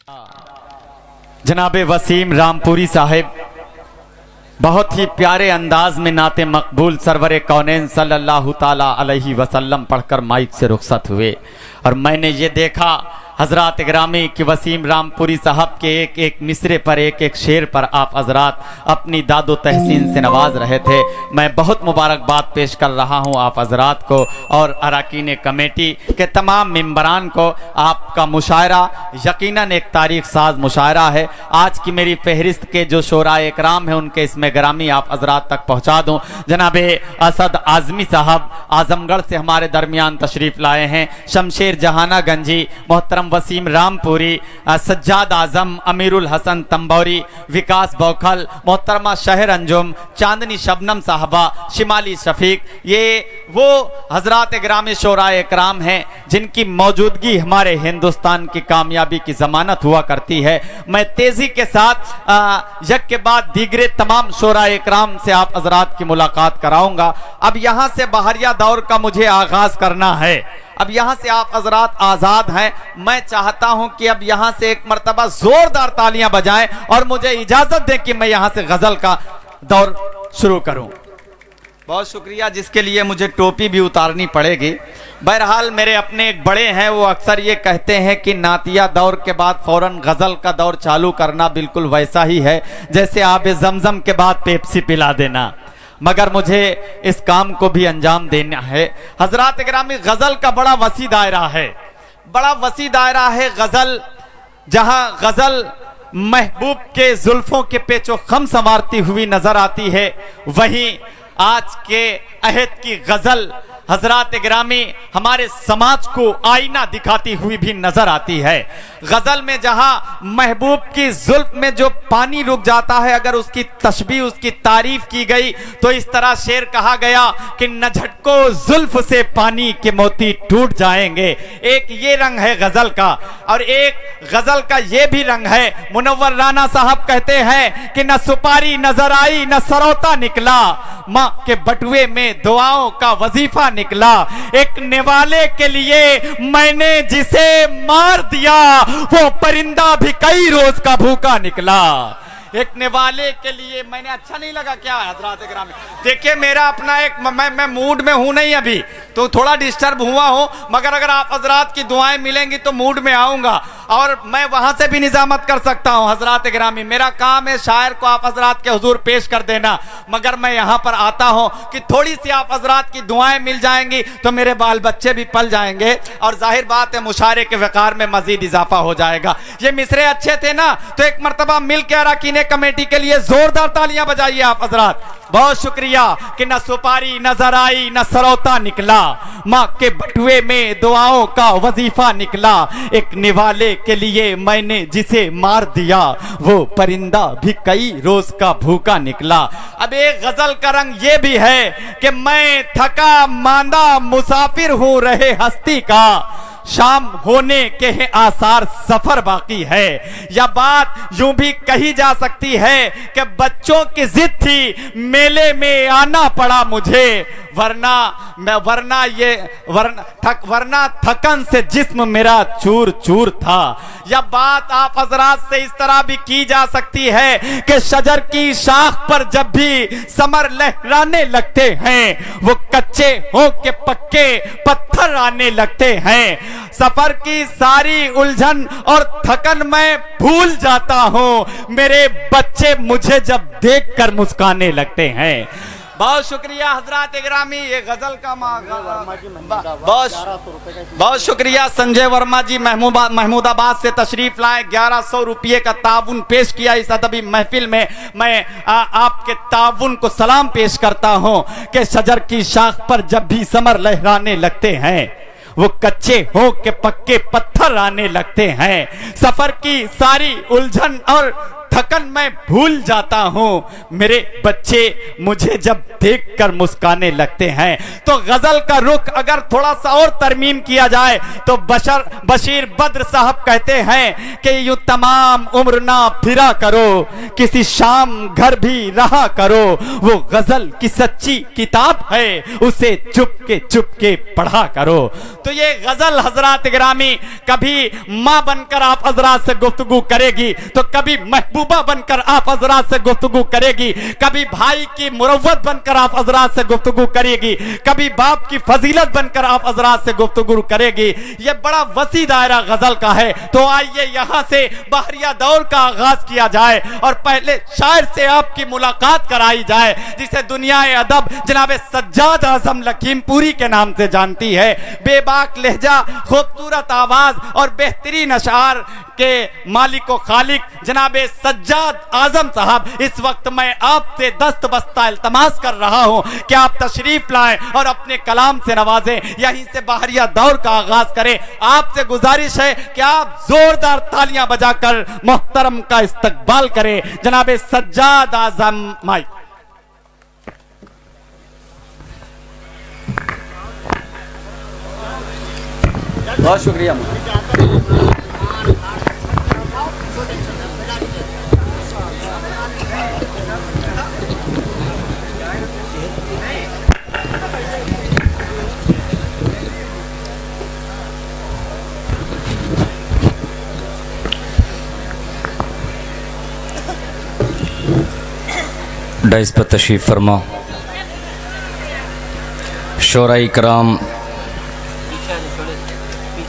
जनाबे वसीम रामपुरी साहिब बहुत ही प्यारे अंदाज में नाते मकबूल सरवरे कौनैन सल्लल्लाहु ताला अलैहि वसल्लम पढ़कर माइक से रुखसत हुए और मैंने ये देखा हजरात ग्रामी कि वसीम रामपुरी साहब के एक एक मिसरे पर एक एक शेर पर आप हजरात अपनी दादो तहसीन से नवाज रहे थे। मैं बहुत मुबारकबाद पेश कर रहा हूं आप हजरात को और अरकान कमेटी के तमाम मेंबरान को। आपका मुशायरा यकीनन एक तारीख साज मुशायरा है। आज की मेरी फहरिस्त के जो शोराए इकराम है उनके इसमें ग्रामी आप हजरात तक पहुँचा दूँ। जनाबे असद आजमी साहब आजमगढ़ से हमारे दरमियान तशरीफ़ लाए हैं। शमशेर जहाना गंजी, मोहतरम वसीम रामपुरी, सज्जाद आजम, अमीरुल हसन तंबौरी, विकास बौखल, मोहतरमा शहर अंजुम, चांदनी शबनम साहबा, शिमाली शफीक, ये वो हजरात ग्रामी शोराए इकराम हैं जिनकी मौजूदगी हमारे हिंदुस्तान की कामयाबी की जमानत हुआ करती है। मैं तेजी के साथ यक के बाद दीगरे तमाम शोराए इकराम से आप हजरात की मुलाकात कराऊंगा। अब यहाँ से बहरिया दौर का मुझे आगाज करना है। अब यहाँ से आप हजरात आजाद हैं। मैं चाहता हूं कि अब यहाँ से एक मर्तबा जोरदार तालियां बजाएं और मुझे इजाजत दें कि मैं यहाँ से गजल का दौर शुरू करूं। बहुत शुक्रिया, जिसके लिए मुझे टोपी भी उतारनी पड़ेगी। बहरहाल मेरे अपने एक बड़े हैं, वो अक्सर ये कहते हैं कि नातिया दौर के बाद फौरन गजल का दौर चालू करना बिल्कुल वैसा ही है जैसे आबे जमजम के बाद पेप्सी पिला देना, मगर मुझे इस काम को भी अंजाम देना है। हजरात ग्रामी, गजल का बड़ा वसी दायरा है, बड़ा वसी दायरा है गजल। जहां गजल महबूब के जुल्फों के पेचो खम संवारती हुई नजर आती है, वहीं आज के अहद की गजल हजरात ग्रामी हमारे समाज को आईना दिखाती हुई भी नजर आती है। गजल में जहां महबूब की जुल्फ में जो पानी रुक जाता है, अगर उसकी तशबीह, उसकी तारीफ की गई तो इस तरह शेर कहा गया कि न झटको जुल्फ से पानी के मोती टूट जाएंगे। एक ये रंग है गजल का, और एक गजल का ये भी रंग है। मुनव्वर राना साहब कहते हैं कि न सुपारी नजर आई न सरौता निकला, माँ के बटुए में दुआओं का वजीफा निकला। एक निवाले के लिए मैंने जिसे मार दिया, वो परिंदा भी कई रोज का भूखा निकला। एक निवाले के लिए मैंने, अच्छा नहीं लगा क्या हजरात ग्रामी? देखिए मेरा अपना एक मैं मूड में हूं नहीं अभी, तो थोड़ा डिस्टर्ब हुआ हूं, मगर अगर आप हजरात की दुआएं मिलेंगी तो मूड में आऊंगा और मैं वहां से भी निजामत कर सकता हूं। हजरात ग्रामी, मेरा काम है शायर को आप हजरात के हुजूर पेश कर देना, मगर मैं यहां पर आता हूं कि थोड़ी सी आप हजरात की दुआएं मिल जाएंगी तो मेरे बाल बच्चे भी पल जाएंगे और जाहिर बात है मुशायरे के वकार में मजीद इजाफा हो जाएगा। ये मिसरे अच्छे थे ना, तो एक मरतबा मिल के अरकान कमेटी के लिए जोरदार तालियां बजाइए आप हजरात। बहुत शुक्रिया कि न सुपारी नजर आई न सरौता निकला, माँ के बटुए में दुआओं का वजीफा निकला। एक निवाले के लिए मैंने जिसे मार दिया, वो परिंदा भी कई रोज का भूखा निकला। अब एक गजल का रंग ये भी है कि मैं थका मांदा मुसाफिर हूं रहे हस्ती का, शाम होने के हैं आसार सफर बाकी है। यह बात यूं भी कही जा सकती है कि बच्चों की जिद थी मेले में आना पड़ा मुझे, वरना थकन से जिस्म मेरा चूर चूर था। यह बात आप हजरात से इस तरह भी की जा सकती है कि शजर की शाख पर जब भी समर लहराने लगते हैं, वो कच्चे हो के पक्के पत्थर आने लगते हैं। सफर की सारी उलझन और थकन मैं भूल जाता हूं, मेरे बच्चे मुझे जब देखकर मुस्काने लगते हैं। बहुत शुक्रिया हजरात ग्रामी, ये गजल का बहुत शुक्रिया संजय वर्मा जी महमूदाबाद से तशरीफ लाए, 1100 रुपये का ताउन पेश किया इस अदबी महफिल में। मैं आपके ताउन को सलाम पेश करता हूं कि शजर की शाख पर जब भी समर लहराने लगते हैं, वो कच्चे हो के पक्के पत्थर आने लगते हैं। सफर की सारी उलझन और थकन मैं भूल जाता हूँ। मेरे बच्चे मुझे जब देखकर मुस्काने लगते हैं। तो गजल का रुख अगर थोड़ा सा और तरमीम किया जाए तो बशीर बद्र साहब कहते हैं कि यूं तमाम उम्र ना फिरा करो, किसी शाम घर भी रहा करो, वो गजल की सच्ची किताब है, उसे चुपके पढ़ा करो। तो ये गजल हजरात गिरामी कभी माँ बनकर आप हजरात से गुफ्तगू करेगी, तो कभी महबूबा बनकर आप हजरात से गुफ्तगू करेगी, कभी भाई की मुरव्वत बनकर आप हजरात से गुफ्तगू करेगी, कभी बाप की फजीलत बनकर आप हजरात से गुफ्तगू करेगी। ये बड़ा वसी दायरा गजल का है। तो आइए यहाँ से बहरिया दौर का आगाज किया जाए और पहले शायर से आपकी मुलाकात कराई जाए, जिसे दुनिया अदब जनाब सज्जाद आजम लखीमपुरी के नाम से जानती है। बेबाक लहजा, खूबसूरत आवाज और बेहतरीन अशार के मालिक व खालिक जनाब सज्जाद आजम साहब, इस वक्त मैं आपसे दस्त बस्ता इल्तमास कर रहा हूं कि आप तशरीफ लाएं और अपने कलाम से नवाजें, यहीं से बहरिया दौर का आगाज करें। आपसे गुजारिश है कि आप जोरदार तालियां बजाकर मोहतरम का इस्तकबाल करें। जनाब सज्जाद आजम माइक। बहुत शुक्रिया। डाइस पर तशरीफ फरमा शोराई कराम।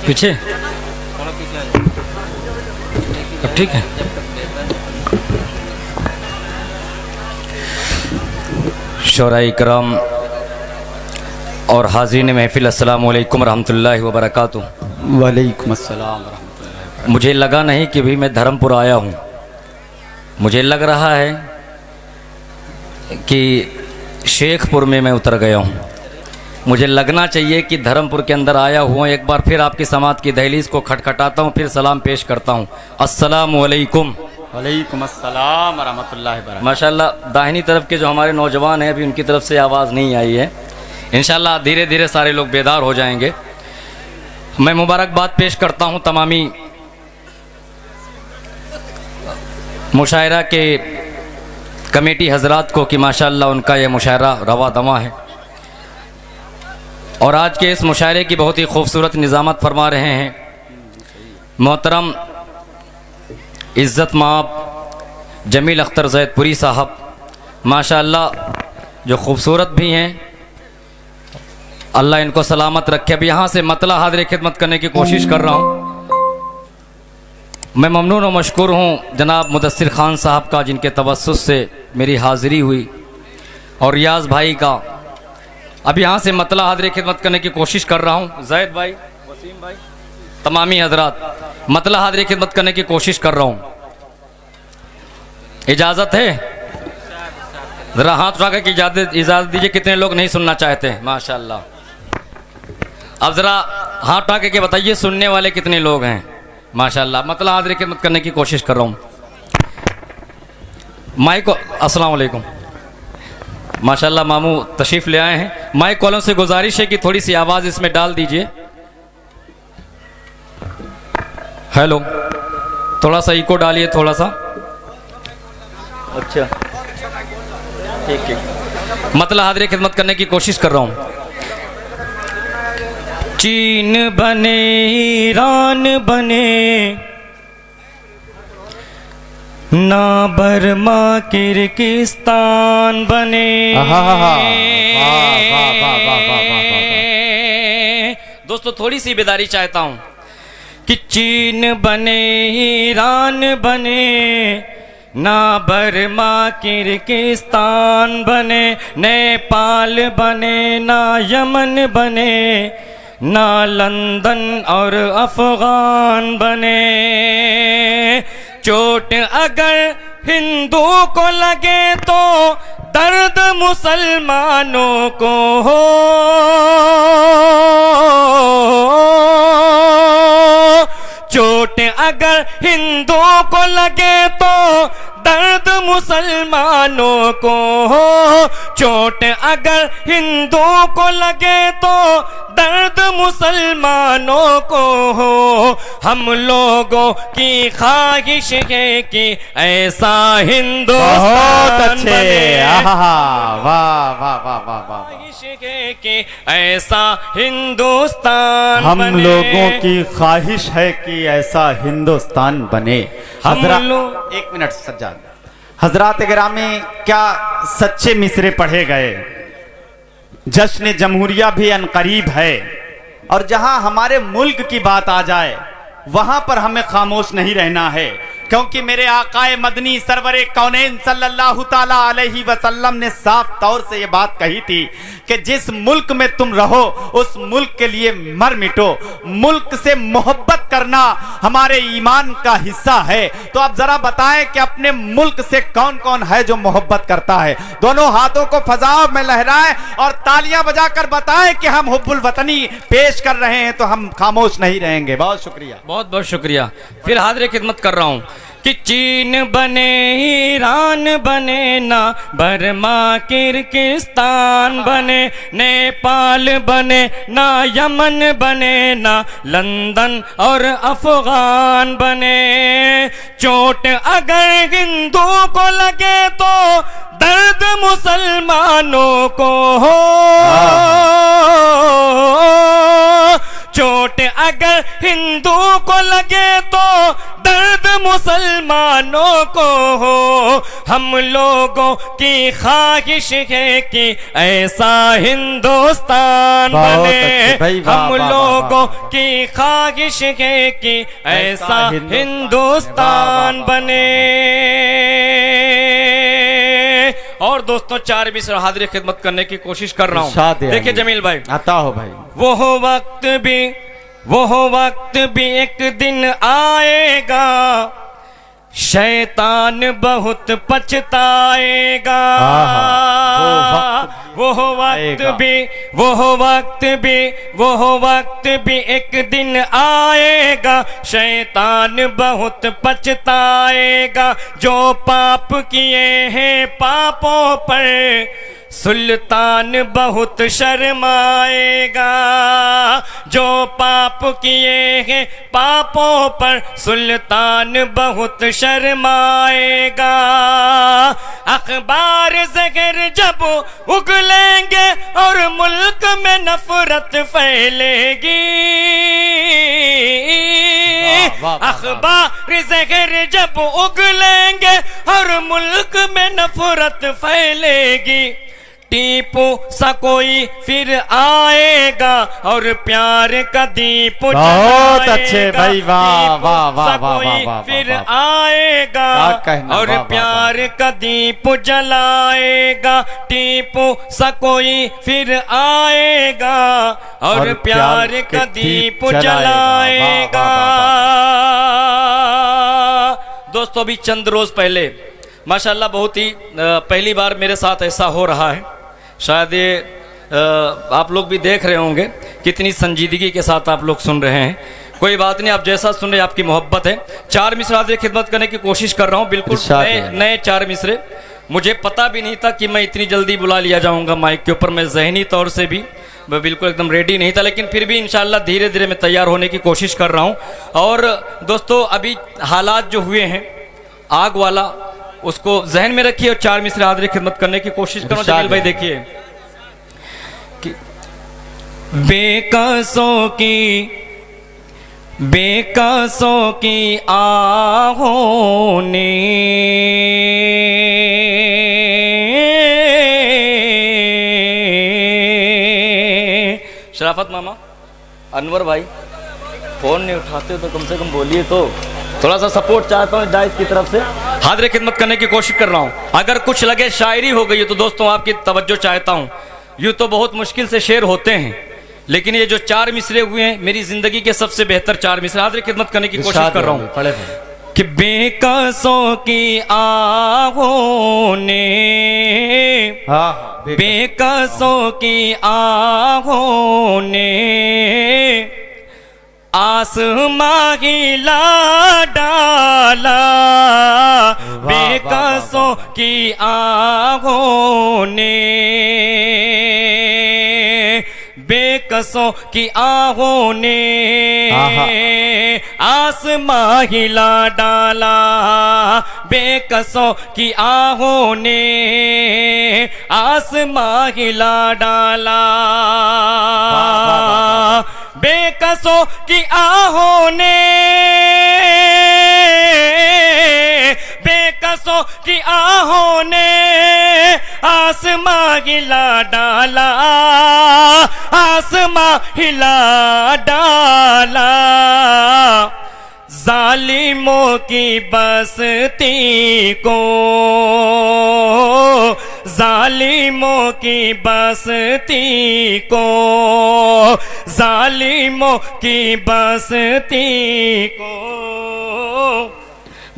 पीछे अब ठीक है। शोराई कराम और हाज़रीन महफिल, अस्सलाम वालेकुम रहमतुल्लाहि व बरकातुहू। वालेकुम अस्सलाम रहमतुल्लाह। मुझे लगा नहीं कि भी मैं धर्मपुर आया हूँ। मुझे लग रहा है कि शेखपुर में मैं उतर गया हूँ। मुझे लगना चाहिए कि धर्मपुर के अंदर आया हुआ। एक बार फिर आपकी समात की दहलीज को खटखटाता हूँ, फिर सलाम पेश करता हूँ। अस्सलामु अलैकुम। वालेकुम अस्सलाम रहमतुल्लाहि वबरकातुहू। माशाल्लाह दाहिनी तरफ के जो हमारे नौजवान हैं, अभी उनकी तरफ से आवाज़ नहीं आई है। इंशाल्लाह धीरे धीरे सारे लोग बेदार हो जाएंगे। मैं मुबारकबाद पेश करता हूँ तमामी मुशायरा के कमेटी हजरात को कि माशाल्लाह उनका यह मुशायरा रवा दवा है और आज के इस मुशायरे की बहुत ही खूबसूरत निज़ामत फरमा रहे हैं मोहतरम इज़्ज़त माब जमील अख्तर ज़ैदपुरी साहब। माशाल्लाह जो खूबसूरत भी हैं, अल्लाह इनको सलामत रखे। अब यहाँ से मतला हाज़िर खिदमत करने की कोशिश कर रहा हूँ। मैं ममनून और मशकूर हूँ जनाब मुदस्सिर खान साहब का, जिनके तवस्सुस से मेरी हाज़िरी हुई, और रियाज़ भाई का। अब यहाँ से मतला हाज़िर खिदमत करने की कोशिश कर रहा हूँ। ज़ैद भाई, वसीम भाई, तमामी हजरात, मतला हाज़िर खिदमत करने की कोशिश कर रहा हूँ। इजाज़त है? ज़रा हाथ उठा कर इजाज़त दीजिए। कितने लोग नहीं सुनना चाहते? माशाल्लाह। अब ज़रा हाथ उठा के बताइए सुनने वाले कितने लोग हैं? माशाल्लाह। मतलब हाज़िर खिदमत करने की कोशिश कर रहा हूँ। माइक, अस्सलाम वालेकुम। माशाल्लाह मामू तशरीफ़ ले आए हैं। माइक वालों से गुजारिश है कि थोड़ी सी आवाज़ इसमें डाल दीजिए। हेलो, थोड़ा सा इको डालिए, थोड़ा सा। अच्छा, ठीक ठीक। मतलब हाज़िर खिदमत करने की कोशिश कर रहा हूँ। चीन बने, ईरान बने, ना बर्मा किर्गिस्तान बने। दोस्तों थोड़ी सी बेदारी चाहता हूँ कि चीन बने, ईरान बने, ना बर्मा किर्गिस्तान बने, नेपाल बने, ना यमन बने, ना लंदन और अफगान बने। चोट अगर हिंदू को लगे तो दर्द मुसलमानों को हो। चोट अगर हिंदू को लगे तो दर्द मुसलमानों को हो, चोट अगर हिंदू को लगे तो दर्द मुसलमानों को हो। हम लोगों की ख्वाहिश है कि ऐसा बहुत हिंदुस्तान अच्छे। बने, आहा, वाह वाह वाह वाह वाह। ख्वाहिश है कि ऐसा हिंदुस्तान हम बने। लोगों की ख्वाहिश है कि ऐसा हिंदुस्तान बने। हम हजरा लोग- एक मिनट सज्जाद, हजरात गिरामी, क्या सच्चे मिसरे पढ़े गए। जश्न जमहूरिया भी अनकरीब है, और जहां हमारे मुल्क की बात आ जाए वहां पर हमें खामोश नहीं रहना है, क्योंकि मेरे आकाए मदनी सरवरे कौनैन सल्लल्लाहु ताला अलैहि वसल्लम ने साफ तौर से ये बात कही थी कि जिस मुल्क में तुम रहो उस मुल्क के लिए मर मिटो। मुल्क से मोहब्बत करना हमारे ईमान का हिस्सा है। तो आप जरा बताएं कि अपने मुल्क से कौन कौन है जो मोहब्बत करता है। दोनों हाथों को फजाओं में लहराएं और तालियां बजाकर बताएं कि हम हुब्बुल वतनी पेश कर रहे हैं, तो हम खामोश नहीं रहेंगे। बहुत शुक्रिया। बहुत बहुत शुक्रिया। फिर हाजिर खिदमत कर रहा हूँ कि चीन बने, ईरान बने ना, बर्मा किर्गिस्तान बने, नेपाल बने ना, यमन बने ना, लंदन और अफगान बने। चोट अगर हिंदू को लगे तो दर्द मुसलमानों को हो, चोट अगर हिंदू को लगे तो दर्द मुसलमानों को हो। हम लोगों की ख्वाहिश है कि ऐसा हिंदुस्तान बहुत बने। अच्छे भाई, वाह, हम वाह, वाह, लोगों वाह। की ख्वाहिश है कि ऐसा हिंदुस्तान हिंदुस्तान वाह, वाह, बने। और दोस्तों, चार भी हाजिर खिदमत करने की कोशिश कर रहा इरशाद हूँ। है देखिए आगे। जमील भाई, आता हो भाई। वो वक्त भी एक दिन आएगा, शैतान बहुत पछताएगा। वो वक्त भी एक दिन आएगा, शैतान बहुत पछताएगा। जो पाप किए हैं पापों पर सुल्तान बहुत शर्माएगा। जो पाप किए हैं पापों पर सुल्तान बहुत शर्माएगा। अखबार ज़हर जब उगलेंगे और मुल्क में नफरत फैलेगी। अखबार ज़हर जब उगलेंगे और मुल्क में नफरत फैलेगी। टीपू सा कोई फिर आएगा और प्यार का दीप बहुत अच्छे भाई, वाह वाह वाह वाह कोई वाह। फिर आएगा और प्यार का दीप जलाएगा। टीपू सा कोई फिर आएगा और प्यार का दीप जलाएगा। दोस्तों, अभी चंद रोज पहले माशाल्लाह बहुत ही पहली बार मेरे साथ ऐसा हो रहा है। शायद ये आप लोग भी देख रहे होंगे कितनी संजीदगी के साथ आप लोग सुन रहे हैं। कोई बात नहीं, आप जैसा सुन रहे हैं आपकी मोहब्बत है। चार मिसरे हाजिर खिदमत करने की कोशिश कर रहा हूँ, बिल्कुल नए चार मिसरे। मुझे पता भी नहीं था कि मैं इतनी जल्दी बुला लिया जाऊँगा माइक के ऊपर। मैं जहनी तौर से भी मैं बिल्कुल एकदम रेडी नहीं था, लेकिन फिर भी इंशाल्लाह धीरे धीरे मैं तैयार होने की कोशिश कर रहा हूँ। और दोस्तों, अभी हालात जो हुए हैं आग वाला, उसको जहन में रखिए और चार मिसरे हाजिर खिदमत करने की कोशिश करो। जमील भाई देखिए कि बेकसों की आहों ने शराफत मामा, अनवर भाई फोन नहीं उठाते हो तो कम से कम बोलिए तो। थोड़ा सा सपोर्ट चाहता हूँ दाइस की तरफ से। हाजिर खिदमत करने की कोशिश कर रहा हूँ। अगर कुछ लगे शायरी हो गई है तो दोस्तों आपकी तवज्जो चाहता हूँ। यूँ तो बहुत मुश्किल से शेर होते हैं, लेकिन ये जो चार मिसरे हुए हैं मेरी जिंदगी के सबसे बेहतर चार मिसरे। हाजिर खिदमत करने की कोशिश कर रहा हूँ कि बेकसों की आहों ने, बेकसों की आहों ने आसमां हिला डाला बेकसों की आहों ने, बेकसों की आहों ने आसमां हिला डाला, बेकसों की आहों ने आसमां हिला डाला, बेकसों की आहों ने, बेकसों की आहों ने आसमां हिला डाला, आसमां हिला डाला, जालिमों की बस्ती को, जालिमों की बस्ती को, जालिमों की बस्ती को,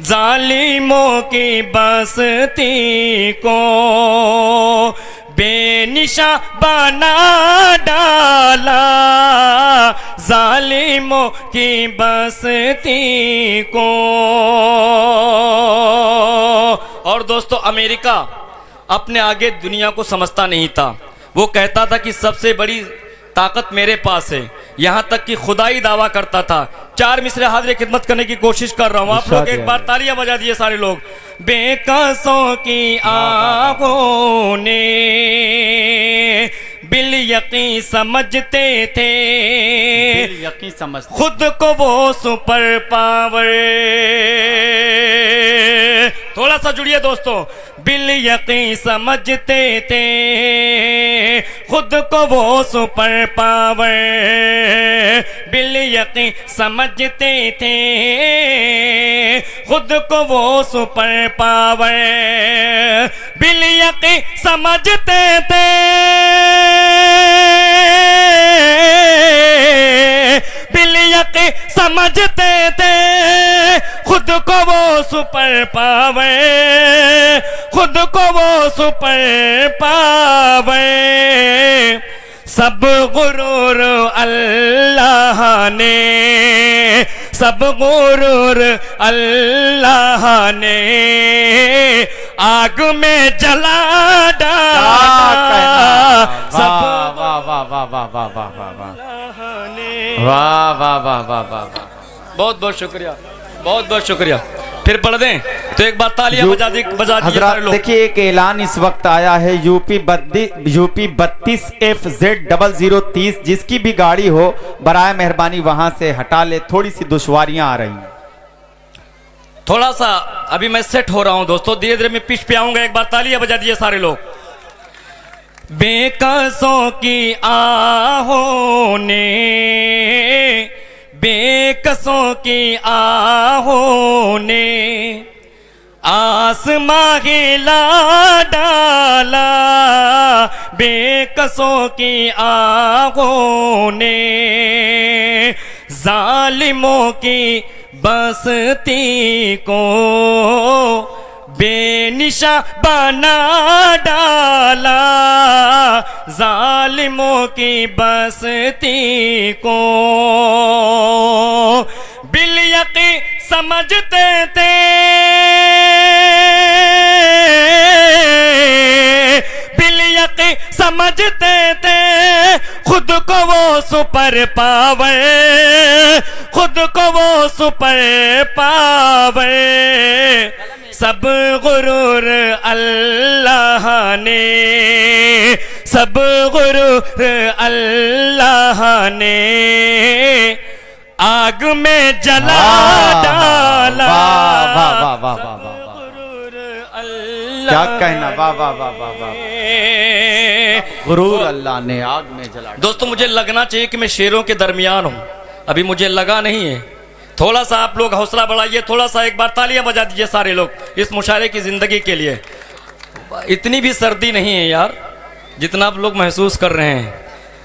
जालिमों की बस्ती को बेनिशा बना डाला, जालिमों की बस्ती को। और दोस्तों, अमेरिका अपने आगे दुनिया को समझता नहीं था। वो कहता था कि सबसे बड़ी ताकत मेरे पास है, यहाँ तक कि खुदाई दावा करता था। चार मिसरे हाजिर खिदमत करने की कोशिश कर रहा हूँ, आप लोग एक बार तालियां बजा दिए सारे लोग। बेकसों की आंखों ने बिल यकीन समझते थे, बिल यकीन समझते खुद को वो सुपर पावर। थोड़ा सा जुड़िए दोस्तों। बिल यकीन समझते थे खुद को वो सुपर पावर, बिल यकीन समझते थे खुद को वो सुपर पावर, बिल यकीन समझते थे बिल यकीन समझते थे खुद को वो सुपर पावर, खुद को वो सुपर पावर। सब गुरूर अल्लाह ने, सब गुरूर अल्लाह ने आग में जला डाला। सब वाह वाह वाह वाह वाह वाह वाह वाह वाह वाह वाह वाह वाह। बहुत बहुत शुक्रिया, बहुत बहुत शुक्रिया। फिर पढ़ दें तो एक बार तालियां बजा दिए सारे लोग। देखिए, एक ऐलान इस वक्त आया है यूपी 32 FZ0030, जिसकी भी गाड़ी हो बराए मेहरबानी वहां से हटा ले, थोड़ी सी दुश्वारियां आ रही हैं। थोड़ा सा अभी मैं सेट हो रहा हूं दोस्तों, धीरे धीरे मैं पिच पे आऊंगा। एक बार तालियां बजा दिए सारे लोग। बेकसों की आहों ने, बेकसों की आहों ने आसमां हिला डाला, बेकसों की आहों ने जालिमों की बस्ती को बेनिशा बना डाला, जालिमों की बस्ती को बिल यकीन समझते थे बिल यकीन समझते थे खुद को वो सुपर पावर, खुद को वो सुपर पावर। सब गुरूर अल्लाह ने, सब गुरूर अल्लाह ने आग में जला डाला। वाह वाह वाह वाह वाह वाह, क्या कहना। वाह वाह वाह वाह वाह। गुरूर अल्लाह ने आग में जला। दोस्तों, मुझे लगना चाहिए कि मैं शेरों के दरमियान हूं, अभी मुझे लगा नहीं है। थोड़ा सा आप लोग हौसला बढ़ाइए, थोड़ा सा एक बार तालियां बजा दीजिए सारे लोग इस मुशायरे की जिंदगी के लिए। इतनी भी सर्दी नहीं है यार जितना आप लोग महसूस कर रहे हैं।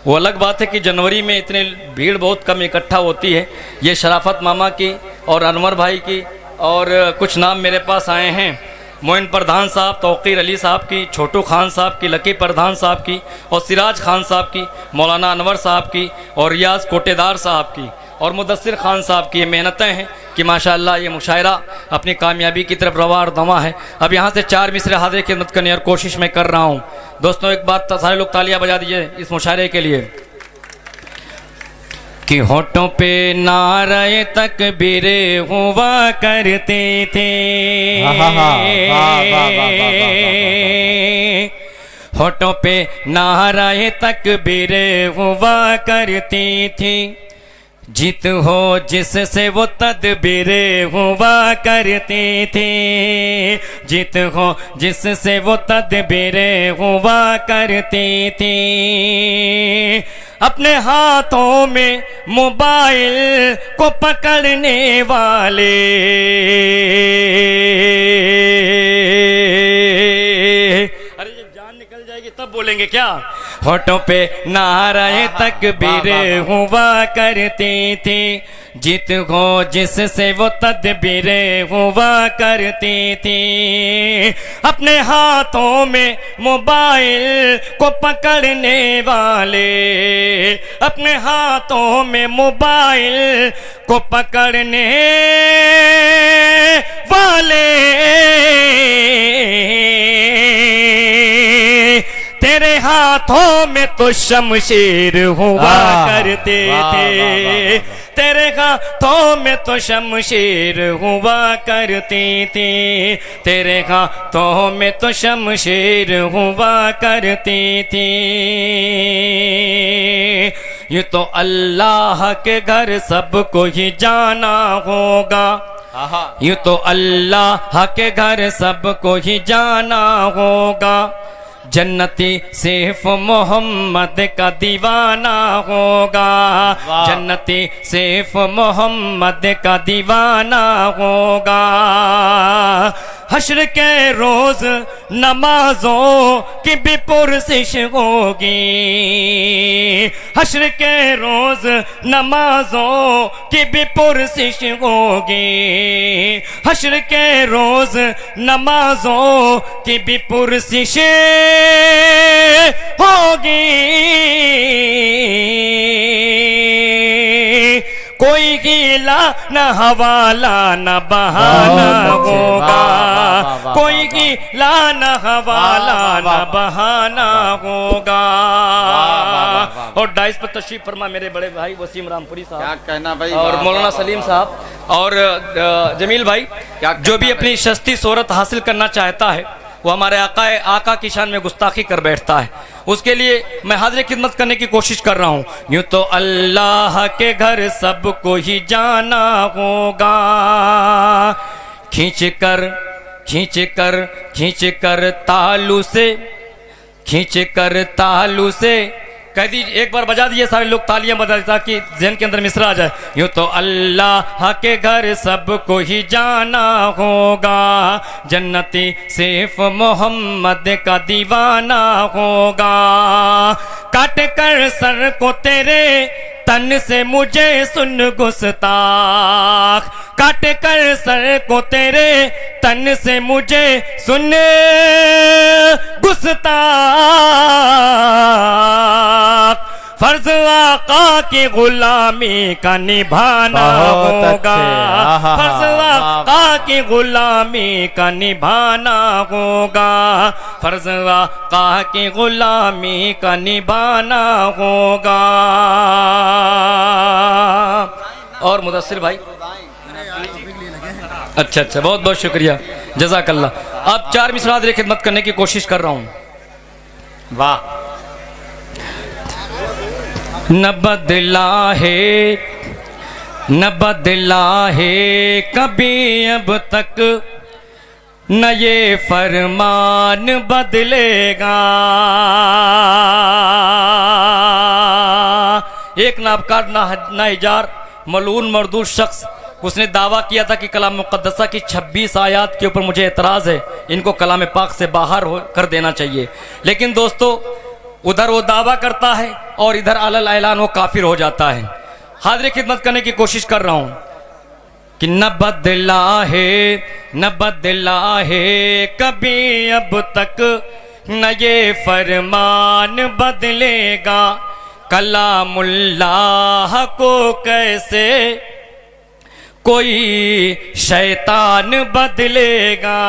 वो अलग बात है कि जनवरी में इतने भीड़ बहुत कम इकट्ठा होती है। ये शराफत मामा की और अनवर भाई की और कुछ नाम मेरे पास आए हैं, मोइन प्रधान साहब, तौकीर अली साहब की, छोटू खान साहब की, लकी प्रधान साहब की और सिराज खान साहब की, मौलाना अनवर साहब की और रियाज कोटेदार साहब की और मुदस्सिर खान साहब की ये मेहनतें हैं कि माशाअल्लाह ये मुशायरा अपनी कामयाबी की तरफ रवा और दवा है। अब यहाँ से 4 मिसरे हाजिर खिदमत करने और कोशिश मैं कर रहा हूँ। दोस्तों एक बात सारे लोग तालियां बजा दीजिए इस मुशायरे के लिए कि होठों पे नारे तकबीर हुआ करते थे, होठों पे नारे तकबीर हुआ करती थी, जीत हो जिससे वो तदबीर हुआ करती थी, जीत हो जिससे वो तदबीर हुआ करती थी। अपने हाथों में मोबाइल को पकड़ने वाले, अरे जब जान निकल जाएगी तब बोलेंगे क्या? होठों पे नारे तकबीर हुआ करती थी, जीत हो जिससे वो तदबीर हुआ करती थी। अपने हाथों में मोबाइल को पकड़ने वाले, अपने हाथों में मोबाइल को पकड़ने वाले, तेरे हाथों में तो शमशीर हुआ करते थे, तेरे हाथों में तो शमशीर हुआ करती थी, तेरे हाथों में तो शमशीर हुआ करती थी। ये तो अल्लाह के घर सबको ही जाना होगा, ये तो अल्लाह के घर सबको ही जाना होगा, जन्नती सिर्फ मोहम्मद का दीवाना होगा, जन्नती सिर्फ मोहम्मद का दीवाना होगा। हश्र के रोज नमाजों की भी पुरसिश होगी, हश्र के रोज नमाजों की भी पुरसिश होगी, हश्र के रोज नमाजों की भी पुरसिश होगी। कोई हीला न हवाला न बहाना होगा, कोई हीला न हवाला न बहाना होगा। और डाइस पर तशरीफ फरमा मेरे बड़े भाई वसीम रामपुरी साहब, क्या कहना भाई, और मौलाना सलीम साहब और जमील भाई, जो भी अपनी शस्ती शोहरत हासिल करना चाहता है वो हमारे आका की शान में गुस्ताखी कर बैठता है, उसके लिए मैं हाजिर खिदमत करने की कोशिश कर रहा हूँ। यूं तो अल्लाह के घर सबको ही जाना होगा, खींच कर खींच कर खींच कर तालू से, खींच कर तालू से, कह दीजिए एक बार बजा दिए सारे लोग तालियां बजा ताकि जहन के अंदर मिसरा आ जाए। यूं तो अल्लाह के घर सबको ही जाना होगा, जन्नती सिर्फ मोहम्मद का दीवाना होगा। काट कर सर को तेरे तन से मुझे सुन गुस्ताख, काट कर सर को तेरे तन से मुझे सुन गुस्ताख। फर्ज आका की गुलामी का निभाना होगा, फर्ज आका की गुलामी का निभाना होगा, फर्ज आका की गुलामी का निभाना होगा। और मुदस्सिर भाई, अच्छा अच्छा, बहुत बहुत शुक्रिया, जज़ाकल्लाह। अब 4 मिसरा खिदमत करने की कोशिश कर रहा हूँ। वाह। न बदला है, न बदला है कभी अब तक, न ये फरमान बदलेगा। एक नाबकार नाहिजार मलून मरदूद शख्स, उसने दावा किया था कि कलाम मुक़द्दसा की 26 आयात के ऊपर मुझे एतराज़ है, इनको कलाम पाक से बाहर कर देना चाहिए। लेकिन दोस्तों उधर वो दावा करता है और इधर अलल ऐलान वो काफिर हो जाता है। हाजिर खिदमत करने की कोशिश कर रहा हूं कि न बदला है, न बदला है कभी अब तक, न ये फरमान बदलेगा। कलामुल्लाह को कैसे कोई शैतान बदलेगा,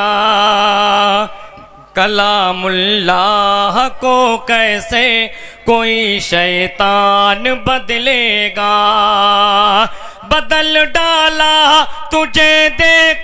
कलामुल्लाह को कैसे कोई शैतान बदलेगा। बदल डाला तुझे देखो